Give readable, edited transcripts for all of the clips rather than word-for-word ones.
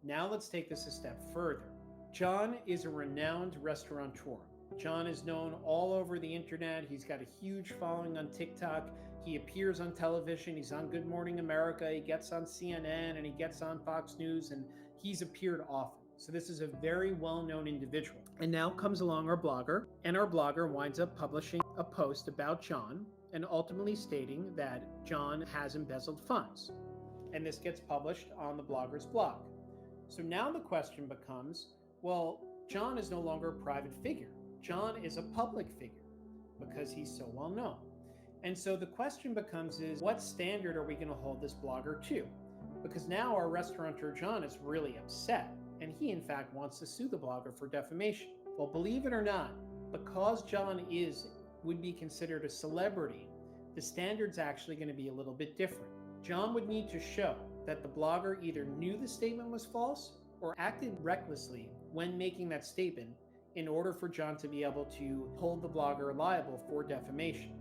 Now let's take this a step further. John is a renowned restaurateur. John is known all over the internet. He's got a huge following on TikTok. He appears on television. He's on Good Morning America. He gets on CNN and he gets on Fox News, and he's appeared often. So this is a very well-known individual. And now comes along our blogger, and our blogger winds up publishing a post about John and ultimately stating that John has embezzled funds. And this gets published on the blogger's blog. So now the question becomes, well, John is no longer a private figure. John is a public figure because he's so well known. And so the question becomes what standard are we going to hold this blogger to? Because now our restaurateur John is really upset, and he in fact wants to sue the blogger for defamation. Well, believe it or not, because John would be considered a celebrity, the standard's actually going to be a little bit different. John would need to show that the blogger either knew the statement was false or acted recklessly when making that statement in order for John to be able to hold the blogger liable for defamation.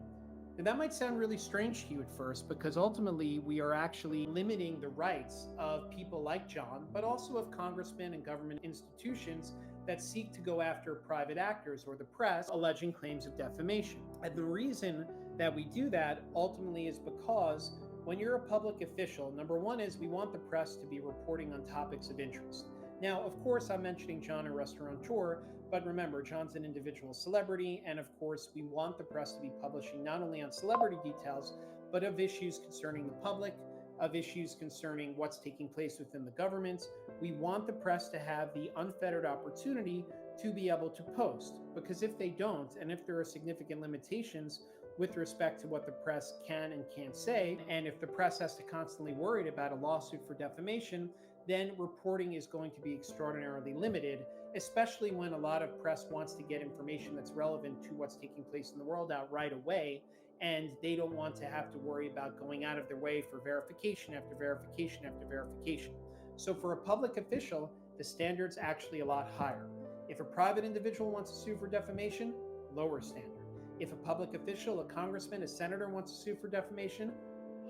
And that might sound really strange to you at first, because ultimately we are actually limiting the rights of people like John, but also of congressmen and government institutions that seek to go after private actors or the press alleging claims of defamation. And the reason that we do that ultimately is because when you're a public official, number one is we want the press to be reporting on topics of interest. Now, of course, I'm mentioning John, a restaurateur, but remember, John's an individual celebrity, and of course, we want the press to be publishing not only on celebrity details, but of issues concerning the public, of issues concerning what's taking place within the government. We want the press to have the unfettered opportunity to be able to post, because if they don't, and if there are significant limitations with respect to what the press can and can't say, and if the press has to constantly worry about a lawsuit for defamation, then reporting is going to be extraordinarily limited, especially when a lot of press wants to get information that's relevant to what's taking place in the world out right away, and they don't want to have to worry about going out of their way for verification after verification after verification. So for a public official, the standard's actually a lot higher. If a private individual wants to sue for defamation, lower standard. If a public official, a congressman, a senator wants to sue for defamation,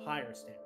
higher standard.